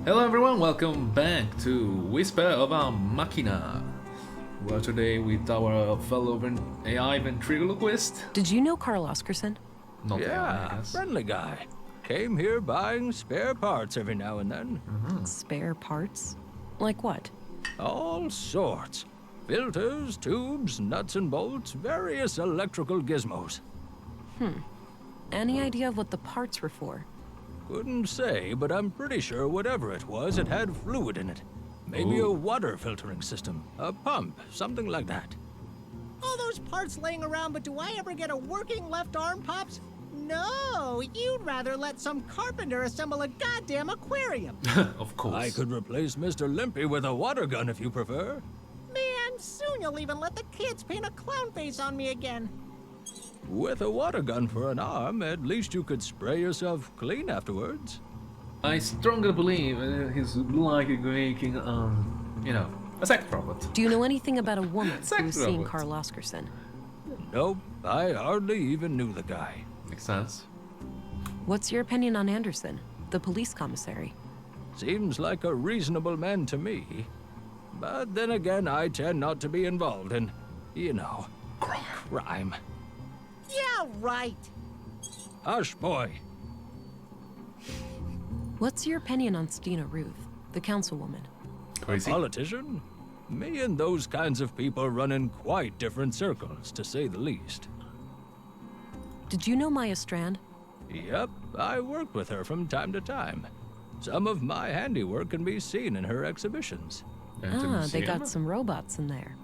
Hello everyone, welcome back to Whisper of a Machina. Well, today with our fellow AI ventriloquist. Did you know Carl Oscarson? Not AI, I Yeah, guess. friendly guy. Came here buying spare parts every now and then. Spare parts? Like what? All sorts. Filters, tubes, nuts and bolts, various electrical gizmos. Any idea of what the parts were for? Couldn't say, but I'm pretty sure whatever it was, it had fluid in it. Maybe a water filtering system, a pump, something like that. All those parts laying around, but do I ever get a working left arm, Pops? No, you'd rather let some carpenter assemble a goddamn aquarium. Of course. I could replace Mr. Limpy with a water gun if you prefer. Man, soon you'll even let the kids paint a clown face on me again. With a water gun for an arm, at least you could spray yourself clean afterwards. I strongly believe he's like making, a sex robot. Do you know anything about a woman Sex who was seeing robot. Carl Oscarson? Nope, I hardly even knew the guy. Makes sense. What's your opinion on Anderson, the police commissary? Seems like a reasonable man to me. But then again, I tend not to be involved in, crime. Yeah, right. Hush, boy. What's your opinion on Stina Ruth, the councilwoman? Crazy. Politician? Me and those kinds of people run in quite different circles, to say the least. Did you know Maya Strand? Yep, I worked with her from time to time. Some of my handiwork can be seen in her exhibitions. They got some robots in there.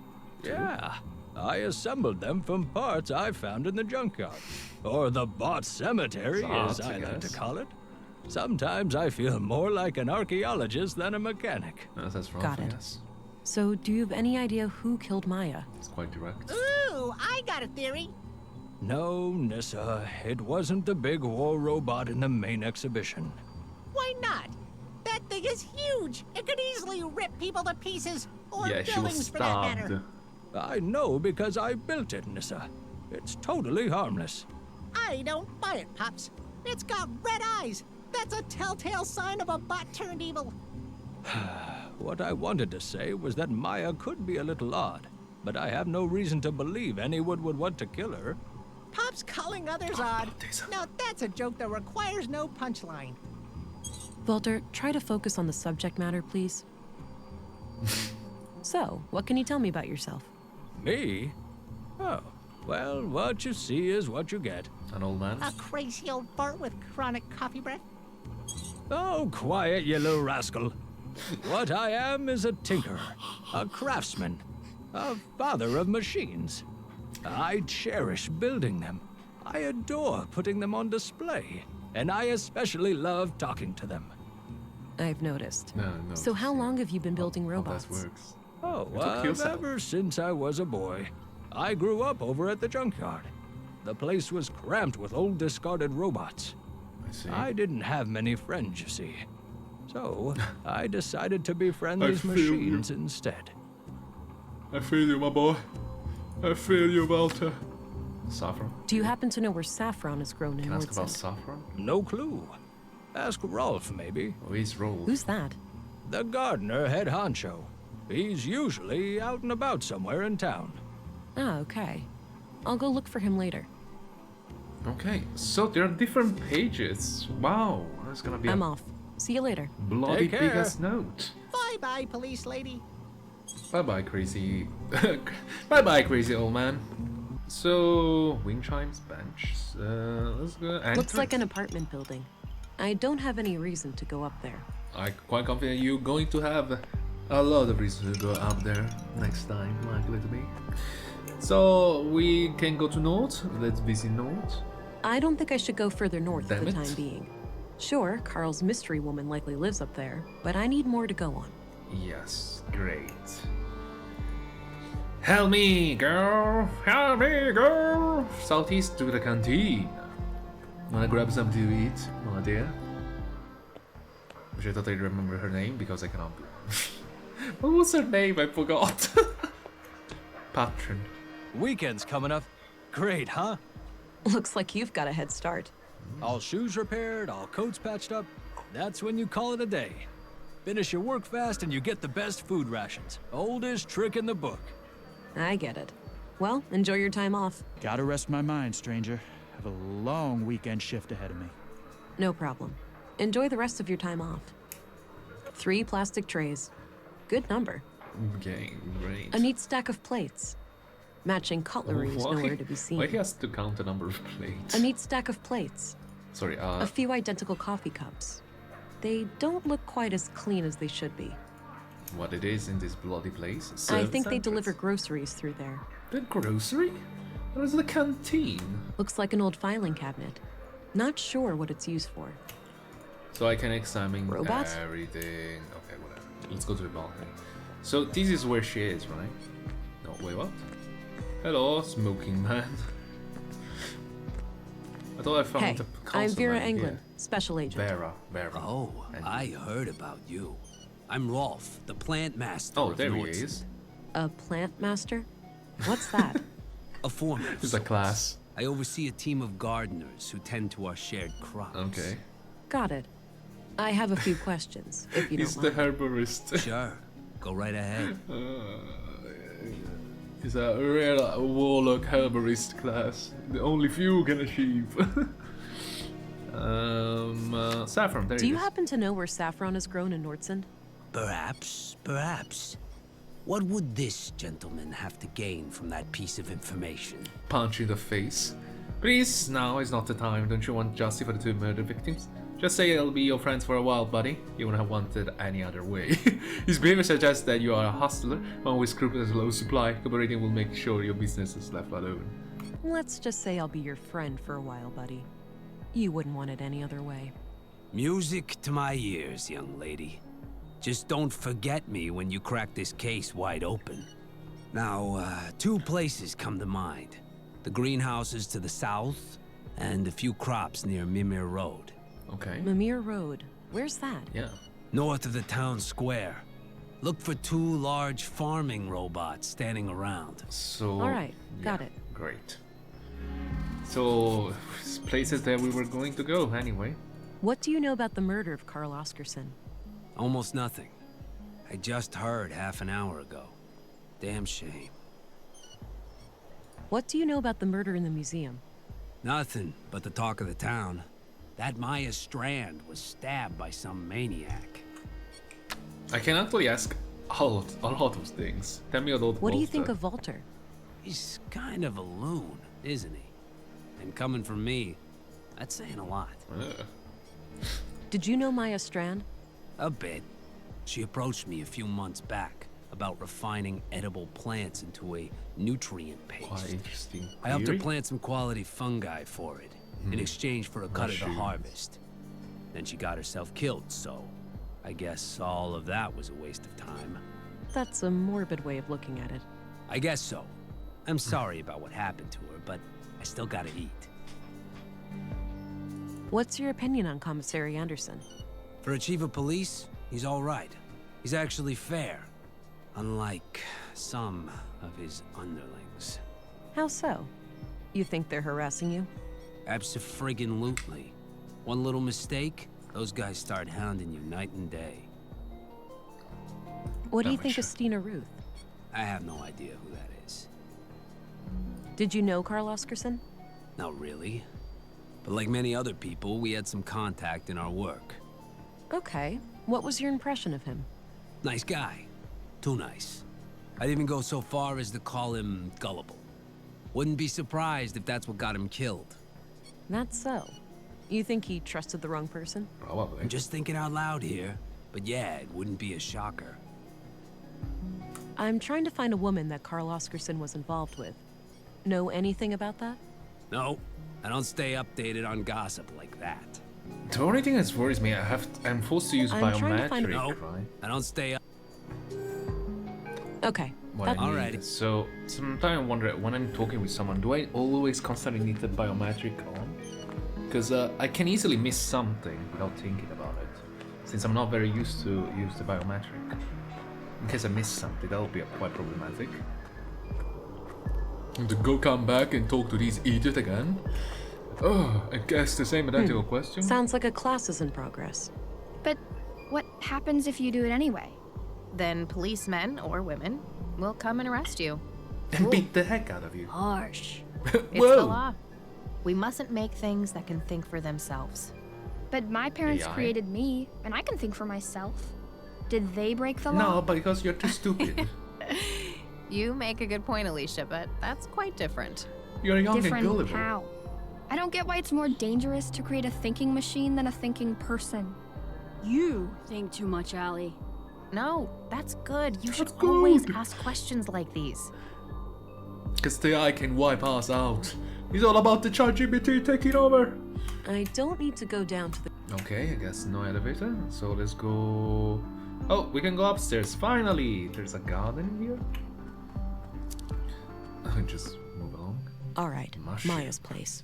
Yeah, I assembled them from parts I found in the junkyard. Or the bot cemetery, as I like to call it. Sometimes I feel more like an archaeologist than a mechanic. That's wrong. Got it. Yes. So, do you have any idea who killed Maya? It's quite direct. Ooh, I got a theory. No, Nissa, it wasn't the big war robot in the main exhibition. Why not? That thing is huge. It could easily rip people to pieces. Or Yeah, she was buildings for that matter. stabbed. I know because I built it, Nissa. It's totally harmless. I don't buy it, Pops. It's got red eyes. That's a telltale sign of a bot turned evil. What I wanted to say was that Maya could be a little odd, but I have no reason to believe anyone would want to kill her. Pops calling others odd. Now that's a joke that requires no punchline. Walter, try to focus on the subject matter, please. So, what can you tell me about yourself? Me? Oh, well, what you see is what you get. An old man. A crazy old fart with chronic coffee breath. Oh, quiet, you little rascal. What I am is a tinkerer, a craftsman, a father of machines. I cherish building them. I adore putting them on display, and I especially love talking to them. I've noticed. No. So how long have you been building How robots? that works. Oh, took yourself. ever since I was a boy. I grew up over at the junkyard. The place was cramped with old discarded robots. I see. I didn't have many friends, you see. So, I decided to befriend I these feel you. machines instead. I feel you, my boy. I feel you, Walter. Saffron? Do you happen to know where saffron is grown in Can I ask about Nordson? saffron? No clue. Ask Rolf, maybe. Oh, he's rolled. Who's that? The gardener head honcho. He's usually out and about somewhere in town. Ah, okay. I'll go look for him later. Okay, so there are different pages. Wow, that's gonna be I'm a off. See you later. bloody Take big care. ass note. Bye-bye, police lady. Bye-bye, crazy. Bye-bye, crazy old man. So, wind chimes, bench. Let's go. Looks like an entrance. apartment building. I don't have any reason to go up there. I'm quite confident you're going to have a lot of reasons to go up there next time, likely to be. So, we can go to north. Let's visit north. I don't think I should go further north for Damn the it. time being. Sure, Carl's mystery woman likely lives up there, but I need more to go on. Yes, great. Help me, girl! Help me, girl! Southeast to the canteen. Wanna grab something to eat, my dear? Wish I thought I'd remember her name because I cannot. What was her name? I forgot. Patron. Weekend's coming up. Great, huh? Looks like you've got a head start. All shoes repaired, all coats patched up. That's when you call it a day. Finish your work fast and you get the best food rations. Oldest trick in the book. I get it. Well, enjoy your time off. Gotta rest my mind, stranger. Have a long weekend shift ahead of me. No problem. Enjoy the rest of your time off. 3 plastic trays. Good number. Okay, great. A neat stack of plates. Matching cutlery is nowhere to be seen. Why he has to count the number of plates? A neat stack of plates. Sorry, A few identical coffee cups. They don't look quite as clean as they should be. what it is in this bloody place? I think they Service deliver entrance? groceries through there. The grocery? That was the canteen. Looks like an old filing cabinet. Not sure what it's used for. So I can examine Robots? everything. Okay, whatever. Let's go to the balcony. So this is where she is, right? No, wait, what? Hello, smoking man. I thought I found Hey, the I'm Vera councilman Englund, here. special agent. Vera. Oh, And- I heard about you. I'm Rolf, the plant master. Oh, of there he Nordson. is. A plant master? What's that? A foreman. of It's a sorts. class. I oversee a team of gardeners who tend to our shared crops. Okay. Got it. I have a few questions, if you He's don't the mind. herborist. Sure. Go right ahead. He's a rare warlock herborist class. The only few can achieve. Saffron, there Do it you is. happen to know where saffron is grown in Nordson? Perhaps. What would this gentleman have to gain from that piece of information? Punch in the face. Please, now is not the time. Don't you want justice for the 2 murder victims? Just say I'll be your friends for a while, buddy. You wouldn't have wanted any other way. His behavior suggests that you are a hustler, one with scrupulous low supply. Cooperating will make sure your business is left alone. Let's just say I'll be your friend for a while, buddy. You wouldn't want it any other way. Music to my ears, young lady. Just don't forget me when you crack this case wide open. Now, 2 places come to mind. The greenhouses to the south, and a few crops near Mimir Road. Okay. Mimir Road. Where's that? Yeah. North of the town square. Look for 2 large farming robots standing around. So. Alright, got it. Great. So, places that we were going to go anyway. What do you know about the murder of Carl Oscarson? Almost nothing. I just heard half an hour ago. Damn shame. What do you know about the murder in the museum? Nothing but the talk of the town. That Maya Strand was stabbed by some maniac. I can actually ask a lot of things. Tell me about What do you Walter. think of Walter? He's kind of a loon, isn't he? And coming from me, that's saying a lot. Ugh. Did you know Maya Strand? A bit. She approached me a few months back about refining edible plants into a nutrient paste. Quite interesting. I helped her theory. plant some quality fungi for it, in exchange for a cut of the Mushrooms. harvest. Then she got herself killed, so I guess all of that was a waste of time. That's a morbid way of looking at it. I guess so. I'm sorry about what happened to her, but I still gotta eat. What's your opinion on Commissary Anderson? For a chief of police, he's all right. He's actually fair, unlike some of his underlings. How so? You think they're harassing you? Abso-friggin-lutely. One little mistake, those guys start hounding you night and day. What do you Not think sure. of Stina Ruth? I have no idea who that is. Did you know Carl Oscarson? Not really. But like many other people, we had some contact in our work. Okay. What was your impression of him? Nice guy. Too nice. I'd even go so far as to call him gullible. Wouldn't be surprised if that's what got him killed. That's so. You think he trusted the wrong person? Probably. I'm just thinking out loud here, but yeah, it wouldn't be a shocker. I'm trying to find a woman that Carl Oscarson was involved with. Know anything about that? No, I don't stay updated on gossip like that. The only thing that worries me, I'm forced to use I'm trying to find- biometric, No, right? I don't stay up. Okay. What that- I need Alrighty. is- So sometimes I wonder when I'm talking with someone, do I always constantly need the biometric on? Because I can easily miss something without thinking about it, since I'm not very used to use the biometric. In case I miss something, that would be quite problematic. And to go come back and talk to these idiots again? Oh, I guess the same identical question. Sounds like a class is in progress. But What happens if you do it anyway? Then policemen or women will come and arrest you. And beat the heck out of you. Harsh. It's the law. We mustn't make things that can think for themselves. But my parents AI? created me, and I can think for myself. Did they break the law? No, because you're too stupid. You make a good point, Alicia, but that's quite different. You're young and Different gullible. how? I don't get why it's more dangerous to create a thinking machine than a thinking person. You think too much, Allie. No, that's good. You should That's always good. ask questions like these. Because the AI can wipe us out. It's all about the ChatGPT taking over. I don't need to go down to the... Okay, I guess no elevator. So let's go... Oh, we can go upstairs. Finally! There's a garden here. Just move along. All right, Mushroom. Maya's place.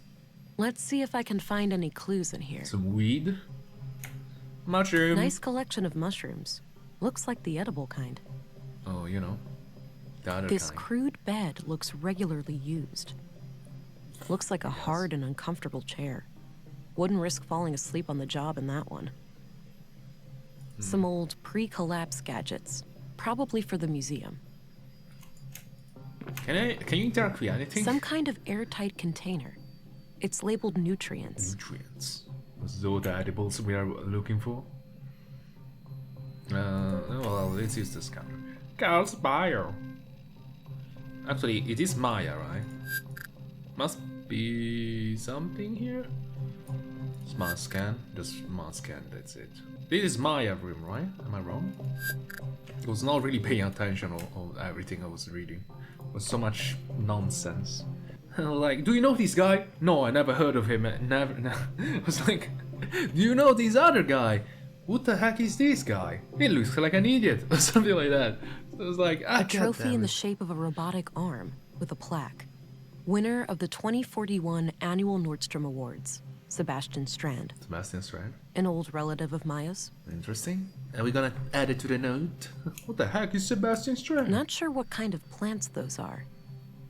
Let's see if I can find any clues in here. Some weed. Mushroom. Nice collection of mushrooms. Looks like the edible kind. Oh, you know. The other This kind. crude bed looks regularly used. Looks like a hard and uncomfortable chair. Wouldn't risk falling asleep on the job in that one. Some old pre-collapse gadgets. Probably for the museum. Can you interact with anything? Some kind of airtight container. It's labeled nutrients. Nutrients. Those the edibles we are looking for. Well, let's use this camera. Carl's bio. Actually, it is Maya, right? Must be something here. Smart scan. Just smart scan. That's it. This is Maya room, right? Am I wrong? I was not really paying attention on everything I was reading. It was so much nonsense. Like, do you know this guy? No, I never heard of him. Never. I was like, do you know this other guy? What the heck is this guy? He looks like an idiot or something like that. So I was like, A trophy in the shape of a robotic arm with a plaque. Winner of the 2041 annual Nordstrom Awards, Sebastian Strand. Sebastian Strand. An old relative of Maya's. Interesting. Are we gonna add it to the note? What the heck is Sebastian Strand? Not sure what kind of plants those are.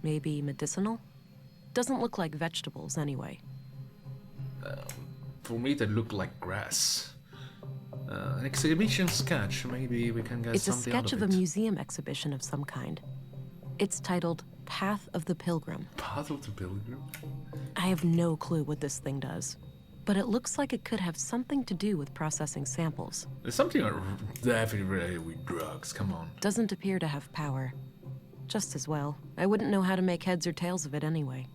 Maybe medicinal? Doesn't look like vegetables anyway. For me, they look like grass. An exhibition sketch. Maybe we can get It's a something sketch out of of a it. museum exhibition of some kind. It's titled Path of the Pilgrim. Path of the Pilgrim? I have no clue what this thing does, but it looks like it could have something to do with processing samples. There's something definitely related with drugs. Come on. Doesn't appear to have power. Just as well. I wouldn't know how to make heads or tails of it anyway.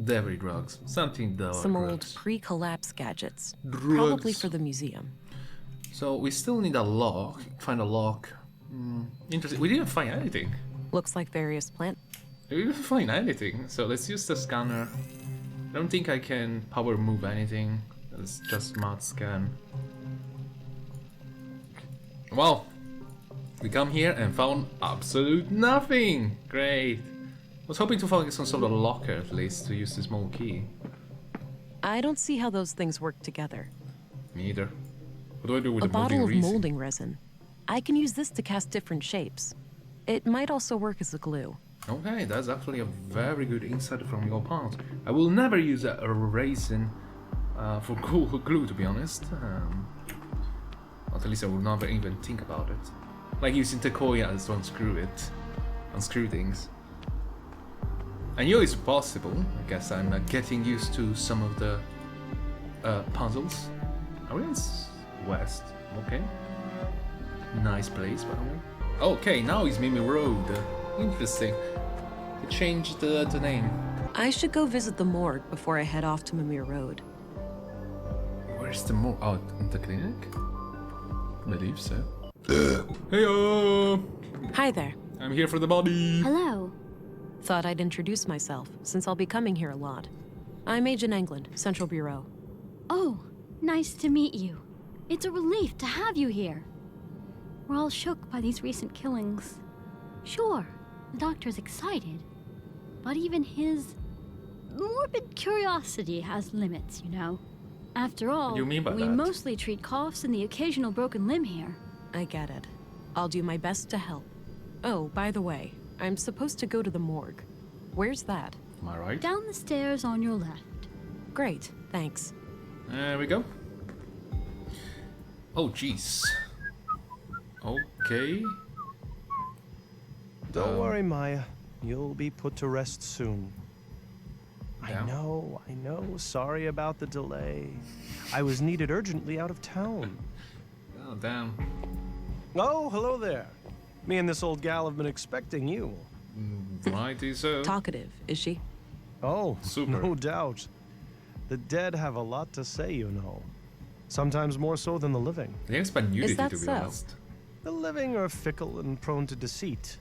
Definitely drugs. Something though. Some old drugs. pre-collapse gadgets. Drugs. Probably for the museum. So we still need a lock. Find a lock. Interesting. We didn't find anything. Looks like various plant. We didn't find anything. So let's use the scanner. I don't think I can power move anything. Let's just smart scan. Well, we come here and found absolute nothing. Great. I was hoping to find some sort of locker at least to use the small key. I don't see how those things work together. Me either. What do I do with A the bottle of moving resin? molding resin. I can use this to cast different shapes. It might also work as a glue. Okay, that's actually a very good insight from your part. I will never use a resin for glue, to be honest. At least I will never even think about it. Like using takoyas to unscrew things. I knew it's possible. I guess I'm getting used to some of the puzzles. Are we in west? Okay. Nice place, by the way. Okay, now it's Mimi Road. Interesting. They changed the name. I should go visit the morgue before I head off to Mimir Road. Where's the morgue? Oh, in the clinic? I believe so. Heyo! Hi there. I'm here for the body. Hello. Thought I'd introduce myself, since I'll be coming here a lot. I'm Agent England, Central Bureau. Oh, nice to meet you. It's a relief to have you here. We're all shook by these recent killings. Sure, the doctor's excited, but even his morbid curiosity has limits, you know. After all, What do you mean by we that? mostly treat coughs and the occasional broken limb here. I get it. I'll do my best to help. Oh, by the way, I'm supposed to go to the morgue. Where's that? Am I right? Down the stairs on your left. Great, thanks. There we go. Oh, jeez. Okay. Don't worry, Maya. You'll be put to rest soon. Yeah. I know. Sorry about the delay. I was needed urgently out of town. Oh, damn. Oh, hello there. Me and this old gal have been expecting you. Righty so. Talkative, is she? Oh, Super. no doubt. The dead have a lot to say, you know. Sometimes more so than the living. They expect nudity, that to be so? honest. The living are fickle and prone to deceit.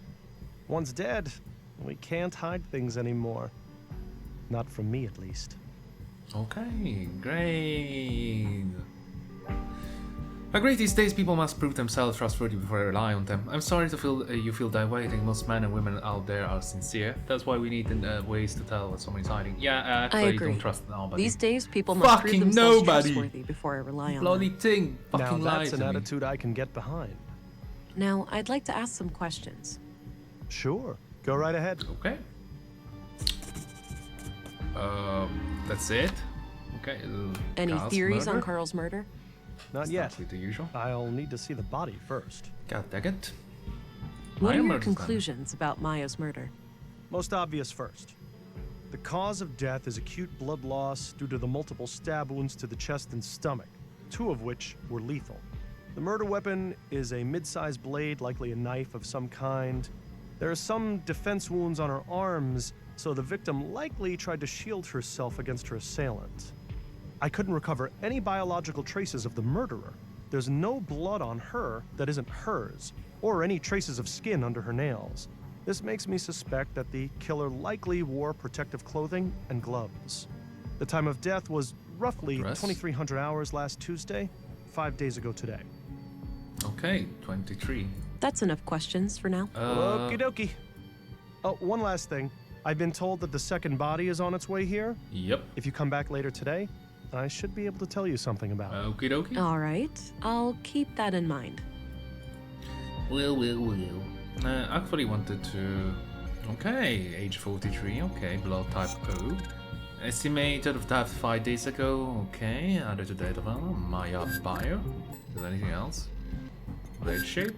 Once dead, we can't hide things anymore. Not from me, at least. Okay, great. Agreed, these days people must prove themselves trustworthy before I rely on them. I'm sorry to feel you feel that way. I think most men and women out there are sincere. That's why we need ways to tell when someone's hiding. Yeah, I actually, agree. don't trust nobody. These days, people must prove Fucking themselves nobody. trustworthy before I rely on Bloody them. thing. Fucking Now lie that's to an me. attitude I can get behind. Now, I'd like to ask some questions. Sure, go right ahead. Okay. That's it. Okay. Any Carl's theories on murder? Carl's murder? Not yet. Starts with the usual. I'll need to see the body first. God dang it. What Maya are your murder's done. conclusions about Maya's murder? Most obvious first. The cause of death is acute blood loss due to the multiple stab wounds to the chest and stomach, 2 of which were lethal. The murder weapon is a mid-sized blade, likely a knife of some kind. There are some defense wounds on her arms, so the victim likely tried to shield herself against her assailant. I couldn't recover any biological traces of the murderer. There's no blood on her that isn't hers, or any traces of skin under her nails. This makes me suspect that the killer likely wore protective clothing and gloves. The time of death was roughly Dress? 2300 hours last Tuesday, 5 days ago today. Okay, 23. That's enough questions for now. Okie dokie. Oh, one last thing. I've been told that the second body is on its way here. Yep. If you come back later today, I should be able to tell you something about it. Okie dokie. All right, I'll keep that in mind. Will. Actually wanted to... Okay, age 43, okay, blood type O. Estimated of death 5 days ago, okay, added to date of Maya bio. Is there anything else? Blade shape.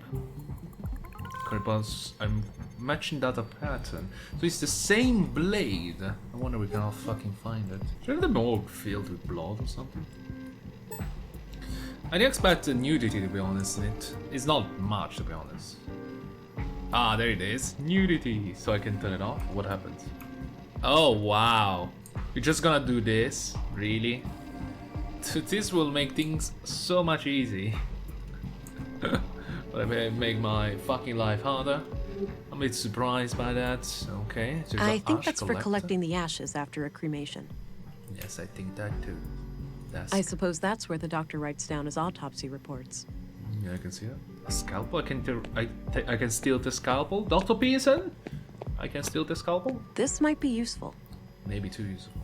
Corresponds, I'm matching that a pattern. So it's the same blade. I wonder if we can all fucking find it. Should the morgue filled with blood or something? I didn't expect the nudity, to be honest, in it. It's not much, to be honest. Ah, there it is. Nudity. So I can turn it off. What happens? Oh, wow. You're just gonna do this? Really? This will make things so much easy. But I make my fucking life harder. I'm a bit surprised by that. Okay. So I the think ash that's for collector? collecting the ashes after a cremation. Yes, I think that too. That's... I suppose that's where the doctor writes down his autopsy reports. Yeah, I can see that. A scalpel? I can steal the scalpel? Dr. Pearson? I can steal the scalpel? This might be useful. Maybe too useful.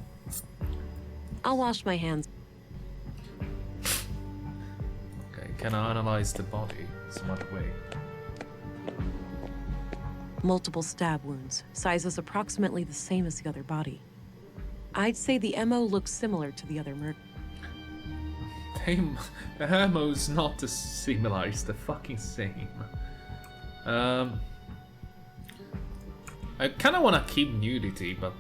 I'll wash my hands. Okay, can I analyze the body? Smart way. Multiple stab wounds, sizes approximately the same as the other body. I'd say the MO looks similar to the other murder. The MO's not the similar, it's the fucking same. I kind of want to keep nudity, but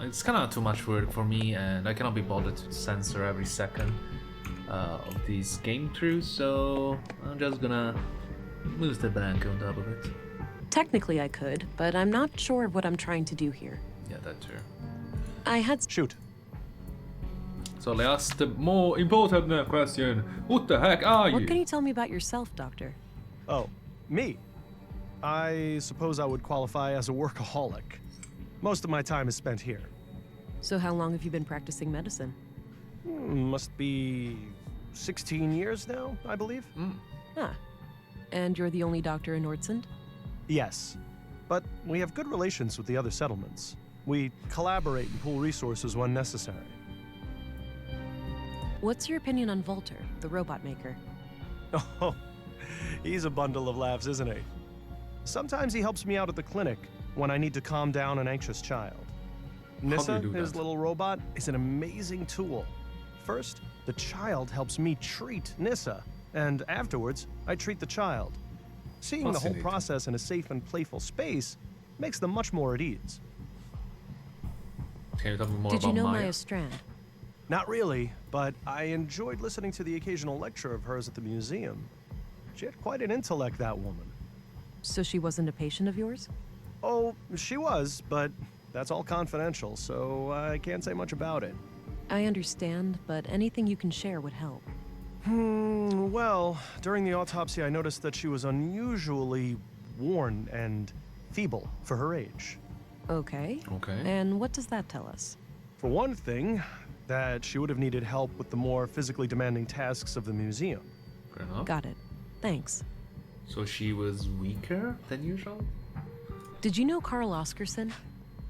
it's kind of too much work for me, and I cannot be bothered to censor every second of this game through, so I'm just gonna move the blank on top of it. Technically I could, but I'm not sure of what I'm trying to do here. Yeah, that too. I had Shoot. So let's ask the more important question. What the heck are What you? can you tell me about yourself, Doctor? Oh, me? I suppose I would qualify as a workaholic. Most of my time is spent here. So how long have you been practicing medicine? Must be 16 years now, I believe. Ah. And you're the only doctor in Nordsund? Yes, but we have good relations with the other settlements. We collaborate and pool resources when necessary. What's your opinion on Volter, the robot maker? Oh, he's a bundle of laughs, isn't he? Sometimes he helps me out at the clinic when I need to calm down an anxious child. Nissa, do his that? little robot, is an amazing tool. First, the child helps me treat Nissa, and afterwards, I treat the child. Seeing the whole Fascinating. process in a safe and playful space makes them much more at ease. Can you tell me more Did you about know Maya? Maya Strand? Not really, but I enjoyed listening to the occasional lecture of hers at the museum. She had quite an intellect, that woman. So she wasn't a patient of yours? Oh, she was, but that's all confidential, so I can't say much about it. I understand, but anything you can share would help. Well, during the autopsy, I noticed that she was unusually worn and feeble for her age. Okay. Okay. And what does that tell us? For one thing, that she would have needed help with the more physically demanding tasks of the museum. Fair enough. Got it. Thanks. So she was weaker than usual? Did you know Carl Oscarson?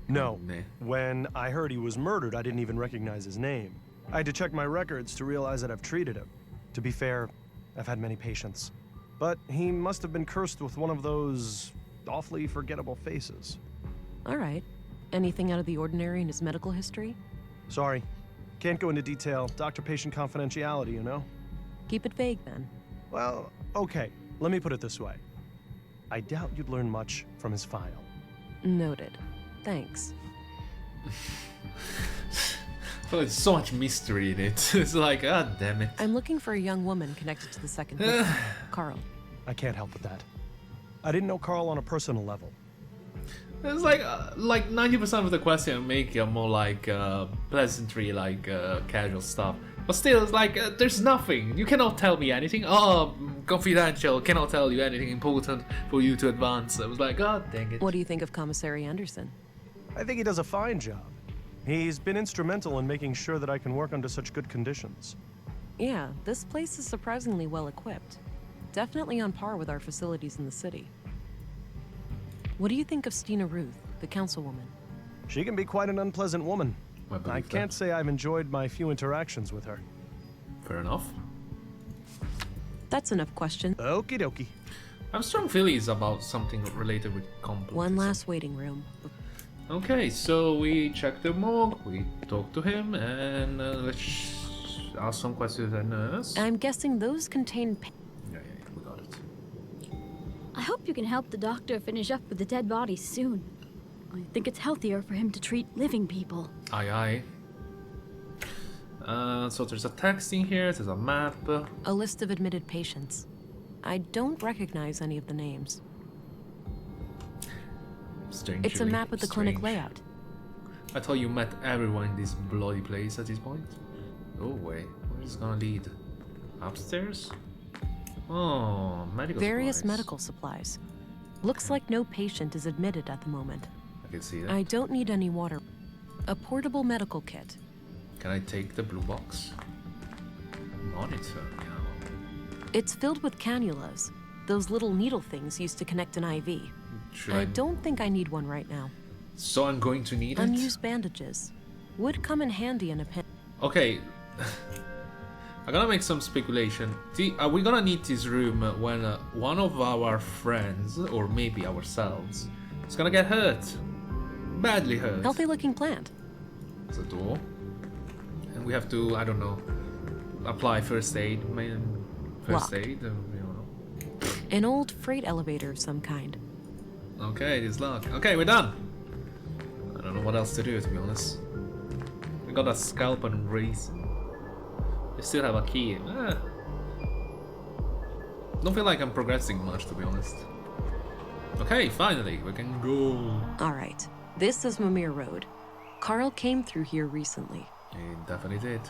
No. Nah. When I heard he was murdered, I didn't even recognize his name. I had to check my records to realize that I've treated him. To be fair, I've had many patients. But he must have been cursed with one of those awfully forgettable faces. All right. Anything out of the ordinary in his medical history? Sorry. Can't go into detail. Doctor-patient confidentiality, you know? Keep it vague then. Well, okay. Let me put it this way. I doubt you'd learn much from his file. Noted. Thanks. Well, there's so much mystery in it. It's like, god damn it. I'm looking for a young woman connected to the second victim, Carl. I can't help with that. I didn't know Carl on a personal level. It's like 90% of the question I make are more like pleasantry, like casual stuff. But still, it's like there's nothing. You cannot tell me anything. Oh, confidential. Cannot tell you anything important for you to advance. I was like, god dang it. What do you think of Commissary Anderson? I think he does a fine job. He's been instrumental in making sure that I can work under such good conditions. Yeah, this place is surprisingly well equipped. Definitely on par with our facilities in the city. What do you think of Stina Ruth, the councilwoman? She can be quite an unpleasant woman. I believe I can't that. say I've enjoyed my few interactions with her. Fair enough. That's enough question. Okie dokie. I have strong feelings about something related with complex. One last waiting room. Okay, so we check the morgue, we talk to him, and let's ask some questions and nurse. I'm guessing those contain... Yeah, we got it. I hope you can help the doctor finish up with the dead bodies soon. I think it's healthier for him to treat living people. Aye, aye. So there's a text in here, there's a map. A list of admitted patients. I don't recognize any of the names. Strangely, It's a map with the clinic strange. layout. I thought you met everyone in this bloody place at this point. Oh wait, where is it gonna lead? Upstairs? Oh, medical Various supplies. medical supplies. Looks like no patient is admitted at the moment. I can see that. I don't need any water. A portable medical kit. Can I take the blue box? Monitor, yeah. It's filled with cannulas. Those little needle things used to connect an IV. Should I don't think I need one right now. So I'm going to need it? Unused bandages. Would come in handy in a pin. Okay. I'm gonna make some speculation. Are we gonna need this room when one of our friends, or maybe ourselves, is gonna get hurt? Badly hurt. Healthy looking plant. There's a door. And we have to, I don't know, apply first aid. First Locked. aid, you know. An old freight elevator of some kind. Okay, it is locked. Okay, we're done. I don't know what else to do, to be honest. We got a scalp and razor. We still have a key. Don't feel like I'm progressing much, to be honest. Okay, finally, we can go. Alright, this is Mimir Road. Carl came through here recently. He definitely did.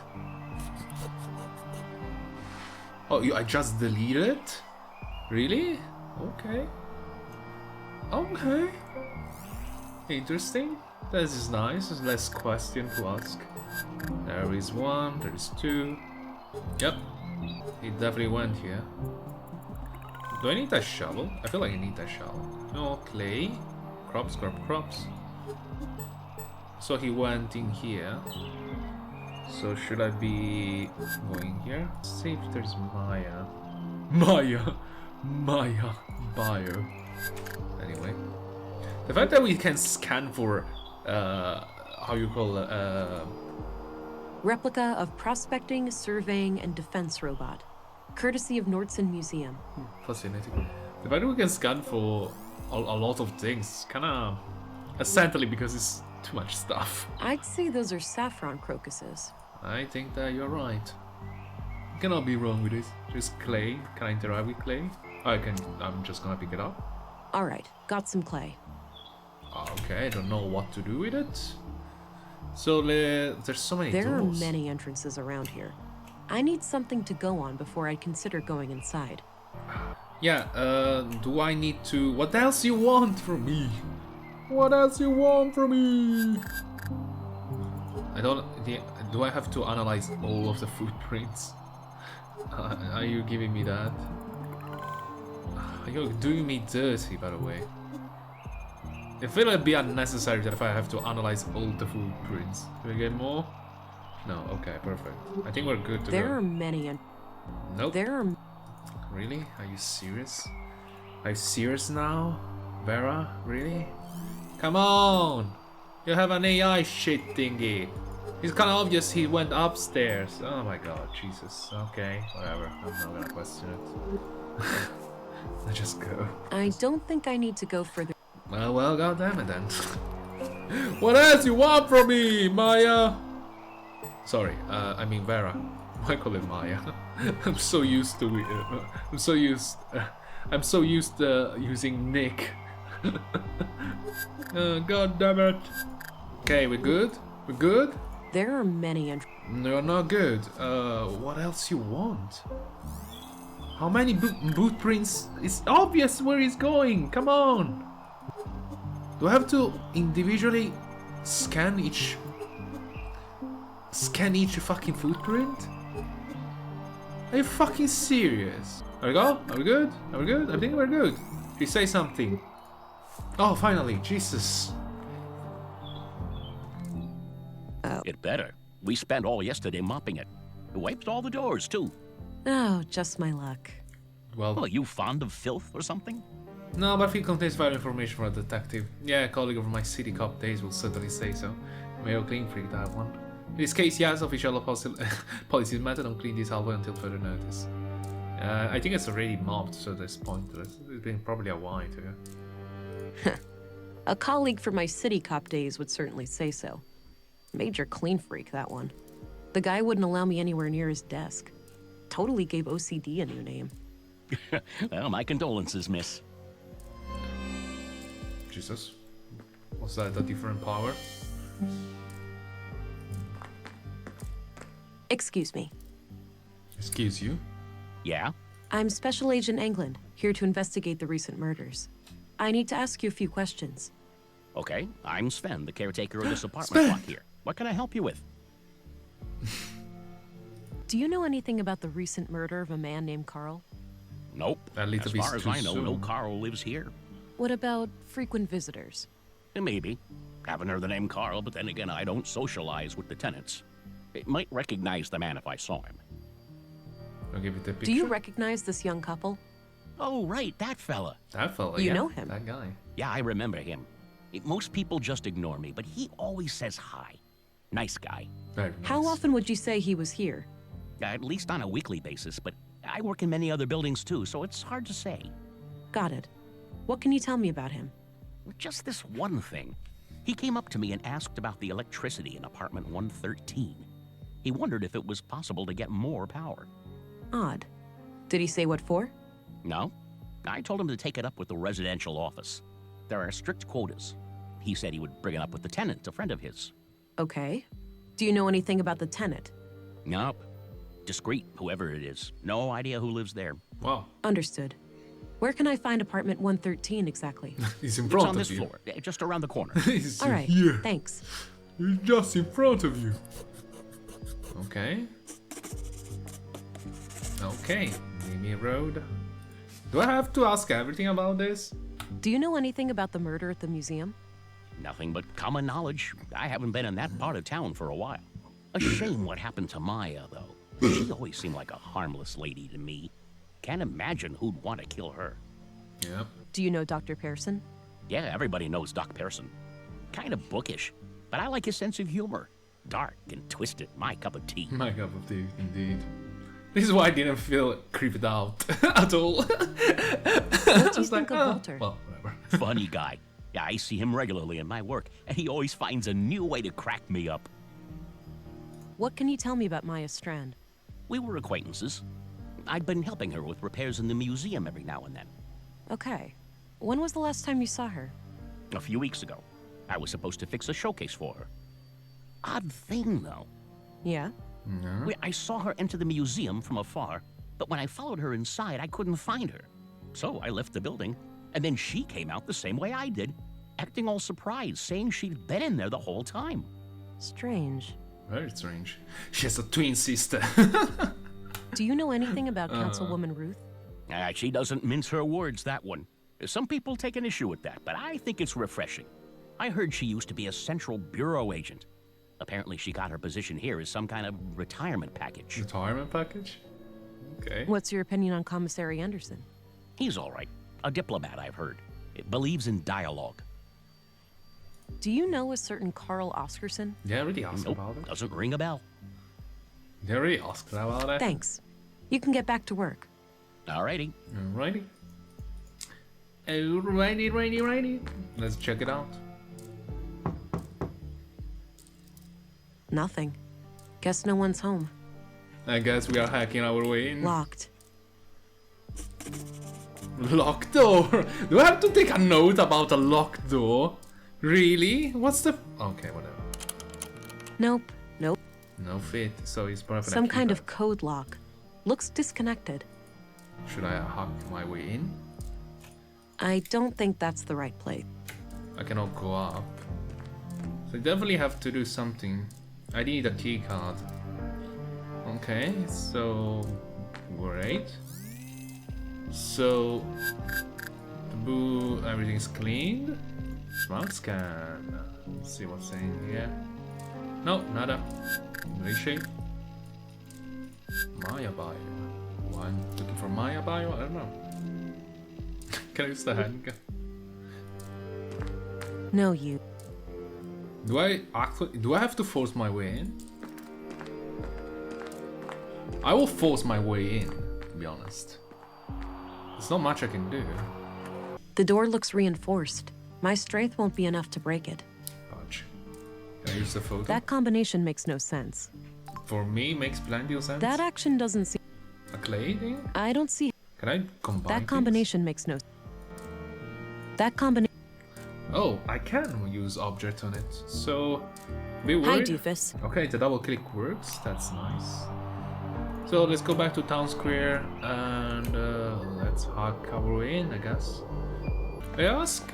Oh, I just deleted it? Really? Okay. Okay. Interesting. This is nice. There's less question to ask. There is one, there is two. Yep. He definitely went here. Do I need a shovel? I feel like I need a shovel. No, clay. Crops, crops. So he went in here. So should I be going here? See if there's Maya. Bio. Anyway. The fact that we can scan for, how you call it, Replica of prospecting, surveying, and defense robot. Courtesy of Nordson Museum. Fascinating. The fact that we can scan for a lot of things, kinda essentially because it's too much stuff. I'd say those are saffron crocuses. I think that you're right. You cannot be wrong with this. Just clay. Can I interact with clay? I'm just gonna pick it up. Alright, got some clay. Okay, I don't know what to do with it. So there's so many doors. There are many entrances around here. I need something to go on before I'd consider going inside. Yeah, do I need to... What else you want from me? What else you want from me? Do I have to analyze all of the footprints? Are you giving me that? You're doing me dirty, by the way. I feel it'd be unnecessary that if I have to analyze all the footprints. Do we get more? No, okay, perfect. I think we're good to go. There are many. Nope. There are. Really? Are you serious? Are you serious now? Vera? Really? Come on! You have an AI shit thingy. It's kind of obvious he went upstairs. Oh my god, Jesus. Okay, whatever. I'm not gonna question it. Let's just go. I don't think I need to go further. Well, goddammit then. What else you want from me, Maya? Sorry, I mean Vera. I call it Maya. I'm so used to it. I'm so used to using Nick. God damn it. Okay, we're good? We're good? There are many No, not good. What else you want? How many boot prints? It's obvious where he's going. Come on. Do I have to individually scan each fucking footprint? Are you fucking serious? There we go. Are we good? Are we good? I think we're good. You say something. Oh, finally. Jesus. It better. We spent all yesterday mopping it. We wiped all the doors, too. Oh, just my luck. Well, are you fond of filth or something? No, but if it contains vital information for a detective. Yeah, a colleague of my city cop days will certainly say so. Mayo clean freak, that one. In this case, yes, official policies matter. Don't clean this hallway until further notice. I think it's already mopped, so there's pointless. It's been probably a while too. A colleague from my city cop days would certainly say so. Major clean freak, that one. The guy wouldn't allow me anywhere near his desk. Totally gave OCD a new name. Well, my condolences, miss. Jesus. Was that a different power? Excuse me. Excuse you? Yeah? I'm Special Agent England, here to investigate the recent murders. I need to ask you a few questions. Okay, I'm Sven, the caretaker of this apartment block here. What can I help you with? Do you know anything about the recent murder of a man named Carl? Nope. As far as I know, no Carl lives here. What about frequent visitors? Maybe. Haven't heard the name Carl, but then again, I don't socialize with the tenants. I might recognize the man if I saw him. I'll give you the picture. Do you recognize this young couple? Oh, right, that fella. That fella, You know him? That guy. Yeah, I remember him. Most people just ignore me, but he always says hi. Nice guy. Very nice. How often would you say he was here? At least on a weekly basis, but I work in many other buildings too, so it's hard to say. Got it. What can you tell me about him? Just this one thing. He came up to me and asked about the electricity in apartment 113. He wondered if it was possible to get more power. Odd. Did he say what for? No. I told him to take it up with the residential office. There are strict quotas. He said he would bring it up with the tenant, a friend of his. Okay. Do you know anything about the tenant? Nope. Discreet, whoever it is. No idea who lives there. Wow. Understood. Where can I find apartment 113 exactly? He's in front of you. It's on this floor, just around the corner. He's All right, here. Thanks. He's just in front of you. Okay. Okay, Mimi Road. Do I have to ask everything about this? Do you know anything about the murder at the museum? Nothing but common knowledge. I haven't been in that part of town for a while. A shame what happened to Maya, though. She always seemed like a harmless lady to me. Can't imagine who'd want to kill her. Yep. Do you know Dr. Pearson? Yeah, everybody knows Doc Pearson. Kind of bookish, but I like his sense of humor. Dark and twisted, my cup of tea. My cup of tea, indeed. This is why I didn't feel creeped out at all. What do you think of Walter? Well, whatever. Funny guy. Yeah, I see him regularly in my work, and he always finds a new way to crack me up. What can you tell me about Maya Strand? We were acquaintances. I'd been helping her with repairs in the museum every now and then. Okay. When was the last time you saw her? A few weeks ago. I was supposed to fix a showcase for her. Odd thing, though. Yeah? I saw her enter the museum from afar, but when I followed her inside, I couldn't find her. So I left the building, and then she came out the same way I did, acting all surprised, saying she'd been in there the whole time. Strange. Very strange. She has a twin sister. Do you know anything about Councilwoman Ruth? She doesn't mince her words, that one. Some people take an issue with that, but I think it's refreshing. I heard she used to be a Central Bureau agent. Apparently she got her position here as some kind of retirement package. Retirement package? Okay. What's your opinion on Commissary Anderson? He's all right. A diplomat, I've heard. It believes in dialogue. Do you know a certain Carl Oscarson? Yeah, I already asked about it. Doesn't ring a bell. They already asked about it. Thanks. You can get back to work. Alrighty. Alrighty. Alrighty. Let's check it out. Nothing. Guess no one's home. I guess we are hacking our way in. Locked. Locked door? Do I have to take a note about a locked door? Really? What's the... Okay, whatever. Nope. Nope. No fit, so it's perfect. Some kind of code lock. Looks disconnected. Should I hack my way in? I don't think that's the right place. I cannot go up. So I definitely have to do something. I need a key card. Okay, so... Great. So... Boo, everything's cleaned. Smart scan. Let's see what's in here. No, nada. Great shape. Maya bio. Oh, I'm looking for Maya bio? I don't know. Can I use the handgun? No, you. Do I have to force my way in? I will force my way in, to be honest. There's not much I can do. The door looks reinforced. My strength won't be enough to break it. Ouch. Can I use the photo? That combination makes no sense. For me, makes plenty of sense. That action doesn't seem... A clay thing? I don't see... Can I combine That combination makes no... That combination... Oh, I can use object on it. So, be worried. Hi, doofus. Okay, the double click works. That's nice. So let's go back to town square and let's hack our way in, I guess. I ask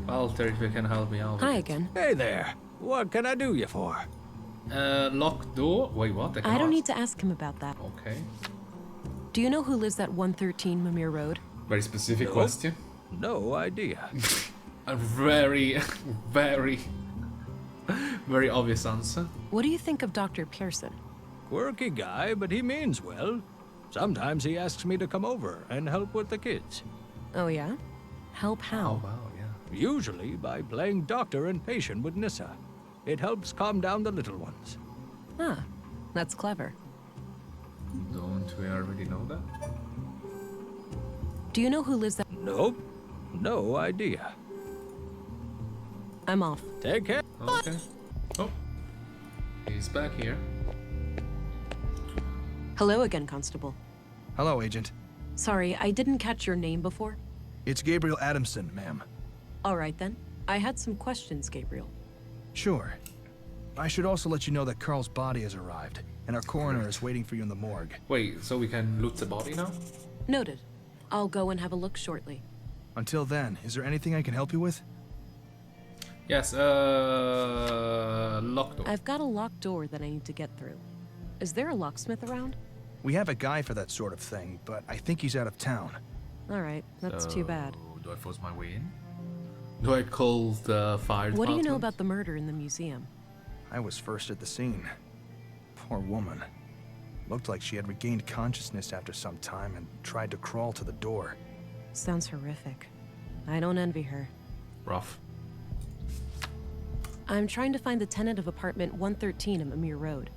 Walter if you can help me out. Hi again. Hey there. What can I do you for? Locked door? Wait, what? I don't need to ask him about that. Okay. Do you know who lives at 113 Mimir Road? Very specific question. No idea. A very, very, very obvious answer. What do you think of Dr. Pearson? Quirky guy, but he means well. Sometimes he asks me to come over and help with the kids. Oh, yeah? Help how? Oh, wow, yeah. Usually by playing doctor and patient with Nissa. It helps calm down the little ones. Ah, that's clever. Don't we already know that? Do you know who lives at... Nope. No idea. I'm off. Take care. Okay. Oh. He's back here. Hello again, Constable. Hello, Agent. Sorry, I didn't catch your name before. It's Gabriel Adamson, ma'am. All right, then. I had some questions, Gabriel. Sure. I should also let you know that Carl's body has arrived, and our coroner is waiting for you in the morgue. Wait, so we can loot the body now? Noted. I'll go and have a look shortly. Until then, is there anything I can help you with? Yes, locked door. I've got a locked door that I need to get through. Is there a locksmith around? We have a guy for that sort of thing, but I think he's out of town. All right, that's too bad. Do I force my way in? Do I call the fire department? What do you know about the murder in the museum? I was first at the scene. Poor woman. Looked like she had regained consciousness after some time and tried to crawl to the door. Sounds horrific. I don't envy her. Rough. I'm trying to find the tenant of apartment 113 at Mimir Road.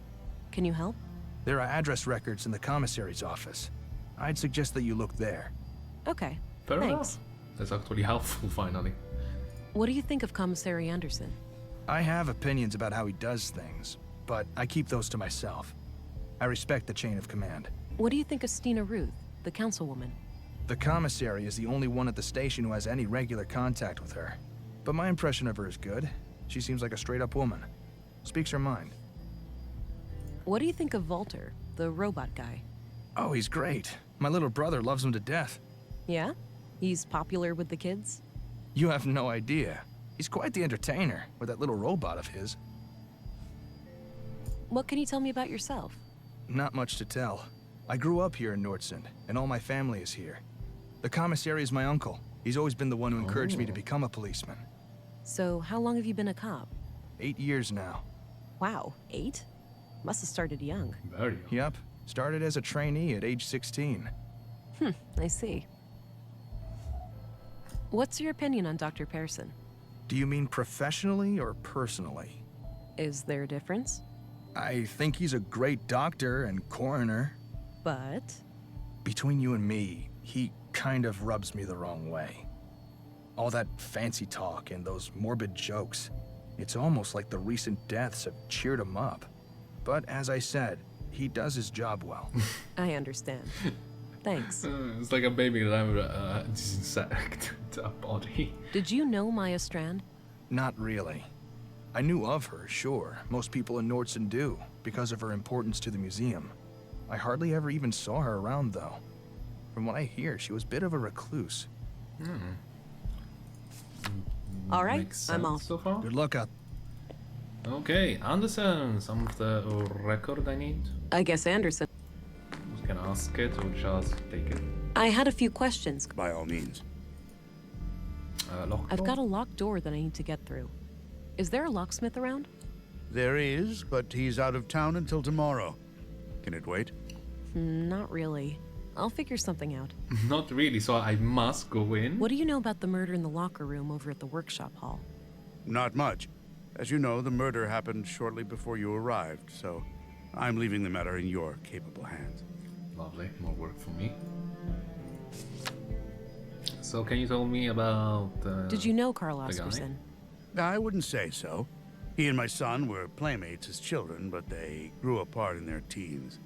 Can you help? There are address records in the commissary's office. I'd suggest that you look there. Okay, Fair thanks. enough. That's actually helpful, finally. What do you think of Commissary Anderson? I have opinions about how he does things, but I keep those to myself. I respect the chain of command. What do you think of Stina Ruth, the councilwoman? The commissary is the only one at the station who has any regular contact with her. But my impression of her is good. She seems like a straight-up woman. Speaks her mind. What do you think of Walter, the robot guy? Oh, he's great. My little brother loves him to death. Yeah? He's popular with the kids? You have no idea. He's quite the entertainer with that little robot of his. What can you tell me about yourself? Not much to tell. I grew up here in Nordsund, and all my family is here. The commissary is my uncle. He's always been the one who encouraged me to become a policeman. So, how long have you been a cop? 8 years now. Wow, 8? Must have started young. Very young. Yep. Started as a trainee at age 16. I see. What's your opinion on Dr. Pearson? Do you mean professionally or personally? Is there a difference? I think he's a great doctor and coroner. But? Between you and me, he kind of rubs me the wrong way. All that fancy talk and those morbid jokes. It's almost like the recent deaths have cheered him up. But as I said, he does his job well. I understand. Thanks. It's like a baby that I'm disinfect a body. Did you know Maya Strand? Not really. I knew of her, sure. Most people in Nordsund do, because of her importance to the museum. I hardly ever even saw her around, though. From what I hear, she was a bit of a recluse. All right, Makes I'm sense off. so far. Good luck out. Okay, Anderson, some of the record I need. I guess Anderson. We can ask it or just take it. I had a few questions. By all means. Lock I've door? got a locked door that I need to get through. Is there a locksmith around? There is, but he's out of town until tomorrow. Can it wait? Not really. I'll figure something out. Not really, so I must go in. What do you know about the murder in the locker room over at the workshop hall? Not much. As you know, the murder happened shortly before you arrived, so I'm leaving the matter in your capable hands. Lovely, more work for me. So can you tell me about Did you know Carl the guy? Oscarson? I wouldn't say so. He and my son were playmates as children, but they grew apart in their teens.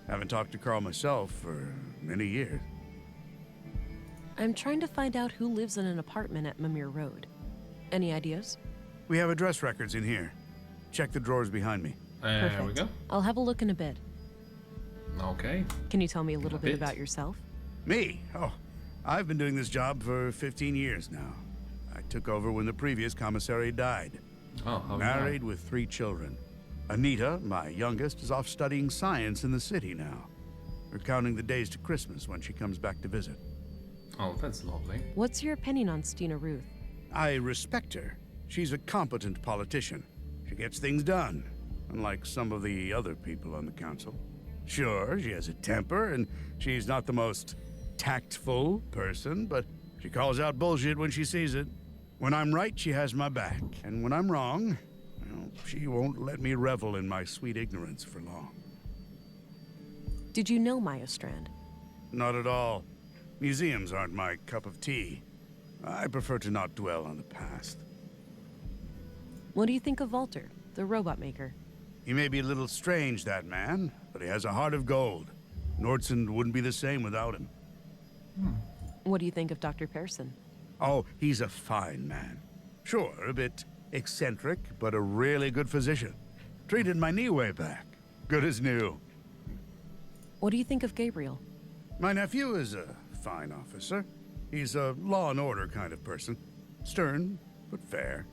Haven't talked to Carl myself for many years. I'm trying to find out who lives in an apartment at Mimir Road. Any ideas? We have address records in here. Check the drawers behind me. There we go. I'll have a look in a bit. Okay. Can you tell me a little bit bit. about yourself? Me? Oh, I've been doing this job for 15 years now. I took over when the previous commissary died. Oh, how Married with 3 children. Anita, my youngest, is off studying science in the city now. We're counting the days to Christmas when she comes back to visit. Oh, that's lovely. What's your opinion on Stina Ruth? I respect her. She's a competent politician. She gets things done, unlike some of the other people on the council. Sure, she has a temper, and she's not the most tactful person, but she calls out bullshit when she sees it. When I'm right, she has my back, and when I'm wrong, well, she won't let me revel in my sweet ignorance for long. Did you know Maya Strand? Not at all. Museums aren't my cup of tea. I prefer to not dwell on the past. What do you think of Walter, the robot maker? He may be a little strange, that man, but he has a heart of gold. Nordsund wouldn't be the same without him. What do you think of Dr. Pearson? Oh, he's a fine man. Sure, a bit eccentric, but a really good physician. Treated my knee way back. Good as new. What do you think of Gabriel? My nephew is a fine officer. He's a law and order kind of person. Stern, but fair.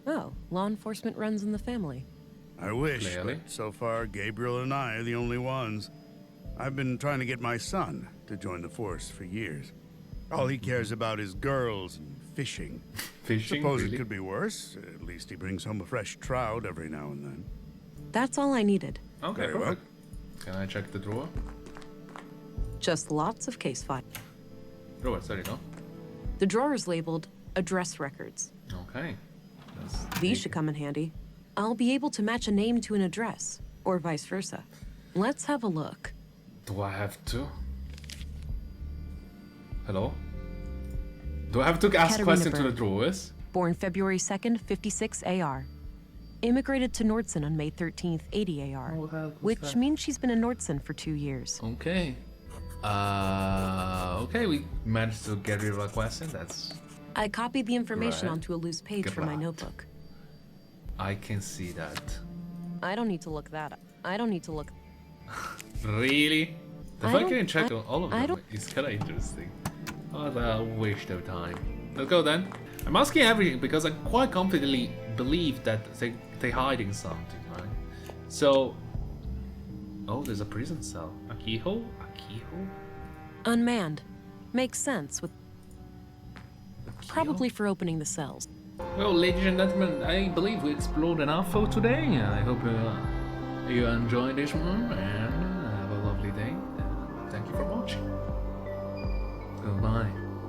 Oh, law enforcement runs in the family. I wish, Clearly. but so far, Gabriel and I are the only ones. I've been trying to get my son to join the force for years. All he cares about is girls and fishing. Fishing? Suppose Really? it could be worse. At least he brings home a fresh trout every now and then. That's all I needed. Okay, Very well. perfect. Can I check the drawer? Just lots of case files. Drawer, sorry, no? The drawer is labeled Address Records. Okay. That's These should come in handy. I'll be able to match a name to an address, Or vice versa. Let's have a look. Do I have to? Hello? Do I have to ask questions to the drawers? Born February 2nd, 56 AR. Immigrated to Nordson on May 13th, 80 AR. Which means she's been in Nordson for 2 years. Okay. Okay, we managed to get rid of a question. That's... I copied the information Right. onto a loose page for my Great. notebook. I can see that. I don't need to look that up. I don't need to look... Really? The I fact don't- I can check I- all of I them don't- is kind of interesting. What a waste of time. Let's go then. I'm asking everything because I quite confidently believe that they're hiding something, right? So... Oh, there's a prison cell. A keyhole? A keyhole? Unmanned. Makes sense with... Probably for opening the cells. Well, ladies and gentlemen, I believe we explored enough for today. I hope you enjoyed this one and have a lovely day. Thank you for watching. Goodbye.